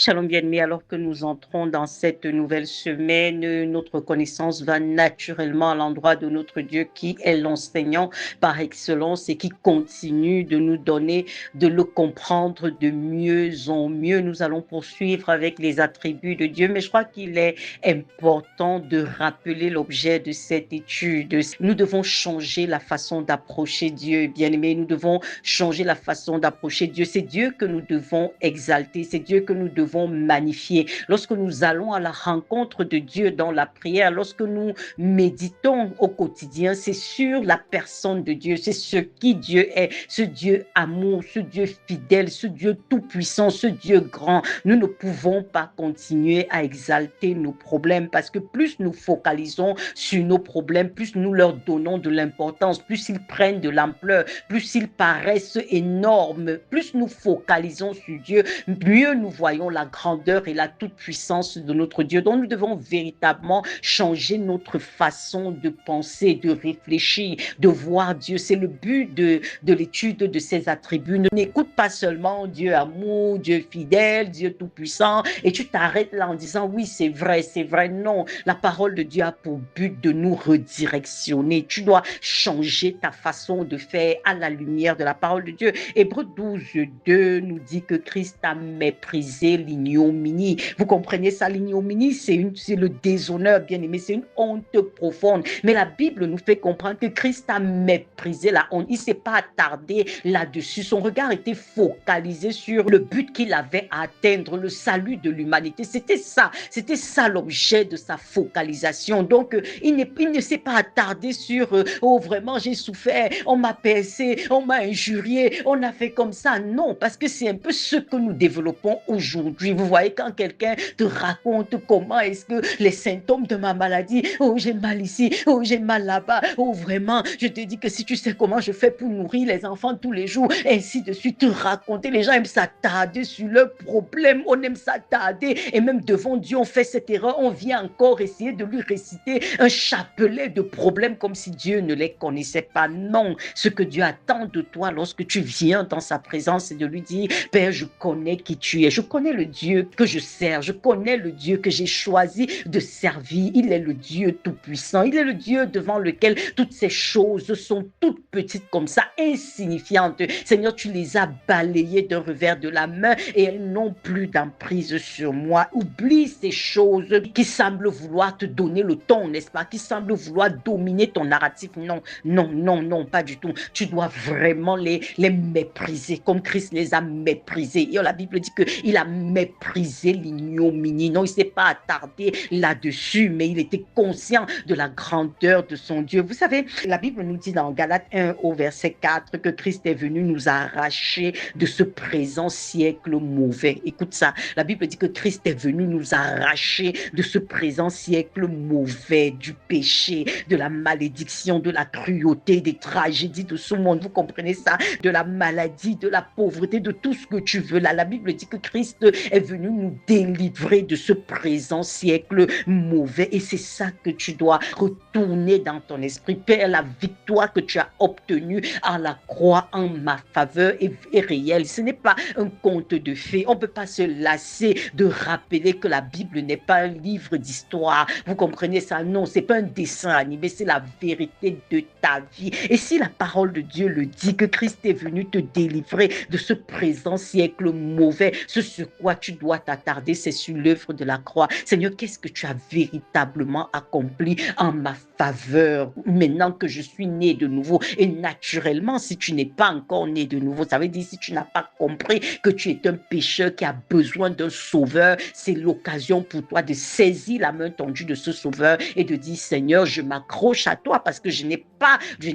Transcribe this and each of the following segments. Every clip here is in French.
Shalom bien-aimés, alors que nous entrons dans cette nouvelle semaine, notre connaissance va naturellement à l'endroit de notre Dieu qui est l'enseignant par excellence et qui continue de nous donner, de le comprendre de mieux en mieux. Nous allons poursuivre avec les attributs de Dieu, mais je crois qu'il est important de rappeler l'objet de cette étude. Nous devons changer la façon d'approcher Dieu, bien-aimés. Nous devons changer la façon d'approcher Dieu. C'est Dieu que nous devons exalter, c'est Dieu que nous devons magnifier. Lorsque nous allons à la rencontre de Dieu dans la prière, lorsque nous méditons au quotidien, c'est sur la personne de Dieu, c'est ce qui Dieu est, ce Dieu amour, ce Dieu fidèle, ce Dieu tout-puissant, ce Dieu grand. Nous ne pouvons pas continuer à exalter nos problèmes parce que plus nous focalisons sur nos problèmes, plus nous leur donnons de l'importance, plus ils prennent de l'ampleur, plus ils paraissent énormes, plus nous focalisons sur Dieu, mieux nous voyons la grandeur et la toute-puissance de notre Dieu. Donc nous devons véritablement changer notre façon de penser, de réfléchir, de voir Dieu. C'est le but de l'étude de ses attributs. N'écoute pas seulement Dieu amour, Dieu fidèle, Dieu tout-puissant, et tu t'arrêtes là en disant oui, c'est vrai, c'est vrai. Non, la parole de Dieu a pour but de nous redirectionner. Tu dois changer ta façon de faire à la lumière de la parole de Dieu. Hébreux 12:2 nous dit que Christ a méprisé l'ignominie. Vous comprenez ça, l'ignominie, c'est le déshonneur, bien aimé, c'est une honte profonde. Mais la Bible nous fait comprendre que Christ a méprisé la honte. Il ne s'est pas attardé là-dessus. Son regard était focalisé sur le but qu'il avait à atteindre, le salut de l'humanité. C'était ça l'objet de sa focalisation. Donc, il ne s'est pas attardé sur oh vraiment j'ai souffert, on m'a percé, on m'a injurié, on a fait comme ça. Non, parce que c'est un peu ce que nous développons aujourd'hui. Vous voyez, quand quelqu'un te raconte comment est-ce que les symptômes de ma maladie, oh j'ai mal ici, oh j'ai mal là-bas, oh vraiment, je te dis que si tu sais comment je fais pour nourrir les enfants tous les jours, ainsi de suite, te raconter. Les gens aiment s'attarder sur leurs problèmes, on aime s'attarder, et même devant Dieu, on fait cette erreur, on vient encore essayer de lui réciter un chapelet de problèmes comme si Dieu ne les connaissait pas. Non, ce que Dieu attend de toi lorsque tu viens dans sa présence, c'est de lui dire, Père, je connais qui tu es, je connais le Dieu que je sers, je connais le Dieu que j'ai choisi de servir. Il est le Dieu tout-puissant, il est le Dieu devant lequel toutes ces choses sont toutes petites comme ça, insignifiantes. Seigneur, tu les as balayées d'un revers de la main et elles n'ont plus d'emprise sur moi. Oublie ces choses qui semblent vouloir te donner le ton, n'est-ce pas, qui semblent vouloir dominer ton narratif. Non, non, non, non, pas du tout. Tu dois vraiment les mépriser comme Christ les a méprisés. Et la Bible dit qu'il a méprisé l'ignominie. Non, il ne s'est pas attardé là-dessus, mais il était conscient de la grandeur de son Dieu. Vous savez, la Bible nous dit dans Galates 1 au verset 4 que Christ est venu nous arracher de ce présent siècle mauvais. Écoute ça, la Bible dit que Christ est venu nous arracher de ce présent siècle mauvais, du péché, de la malédiction, de la cruauté, des tragédies de ce monde. Vous comprenez ça? De la maladie, de la pauvreté, de tout ce que tu veux là. La Bible dit que Christ est venu nous délivrer de ce présent siècle mauvais. Et c'est ça que tu dois retourner dans ton esprit. Père, la victoire que tu as obtenue à la croix en ma faveur est réelle. Ce n'est pas un conte de fées. On ne peut pas se lasser de rappeler que la Bible n'est pas un livre d'histoire. Vous comprenez ça? Non, c'est pas un dessin animé, c'est la vérité de ta vie. Et si la parole de Dieu le dit, que Christ est venu te délivrer de ce présent siècle mauvais, ce sur quoi tu dois t'attarder, c'est sur l'œuvre de la croix. Seigneur, qu'est-ce que tu as véritablement accompli en ma faveur maintenant que je suis né de nouveau? Et naturellement, si tu n'es pas encore né de nouveau, ça veut dire si tu n'as pas compris que tu es un pécheur qui a besoin d'un sauveur, c'est l'occasion pour toi de saisir la main tendue de ce sauveur et de dire, Seigneur, je m'accroche à toi parce que je n'ai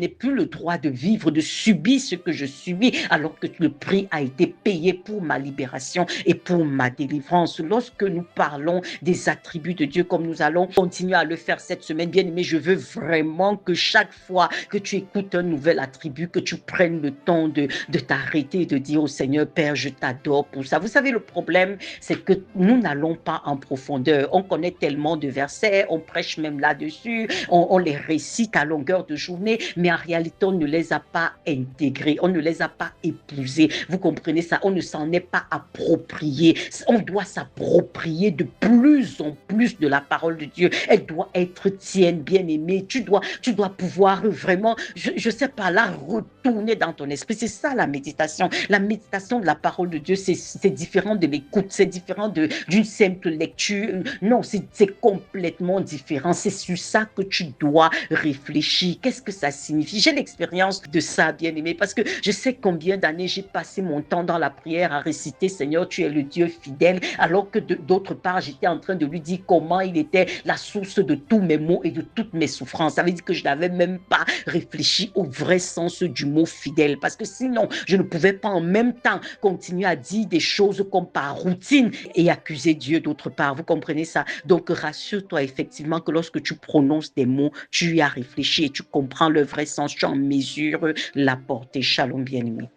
plus le droit de vivre, de subir ce que je subis, alors que le prix a été payé pour ma libération et pour ma délivrance. Lorsque nous parlons des attributs de Dieu, comme nous allons continuer à le faire cette semaine, bien aimé, je veux vraiment que chaque fois que tu écoutes un nouvel attribut, que tu prennes le temps de t'arrêter et de dire au Seigneur, Père, je t'adore pour ça. Vous savez, le problème, c'est que nous n'allons pas en profondeur. On connaît tellement de versets, on prêche même là-dessus, on les récite à longueur de journée, mais en réalité, on ne les a pas intégrés, on ne les a pas épousés. Vous comprenez ça? On ne s'en est pas approprié. prier. On doit s'approprier de plus en plus de la parole de Dieu. Elle doit être tienne, bien-aimée. Tu dois pouvoir vraiment, je sais pas, la retourner dans ton esprit. C'est ça la méditation. La méditation de la parole de Dieu, c'est différent de l'écoute, c'est différent d'une simple lecture. Non, c'est complètement différent. C'est sur ça que tu dois réfléchir. Qu'est-ce que ça signifie? J'ai l'expérience de ça, bien-aimé, parce que je sais combien d'années j'ai passé mon temps dans la prière à réciter Seigneur, tu es le Dieu fidèle, alors que d'autre part, j'étais en train de lui dire comment il était la source de tous mes maux et de toutes mes souffrances. Ça veut dire que je n'avais même pas réfléchi au vrai sens du mot fidèle, parce que sinon, je ne pouvais pas en même temps continuer à dire des choses comme par routine et accuser Dieu d'autre part. Vous comprenez ça? Donc, rassure-toi effectivement que lorsque tu prononces des mots, tu y as réfléchi et tu comprends le vrai sens, tu en mesures la portée. Shalom, bien-aimé.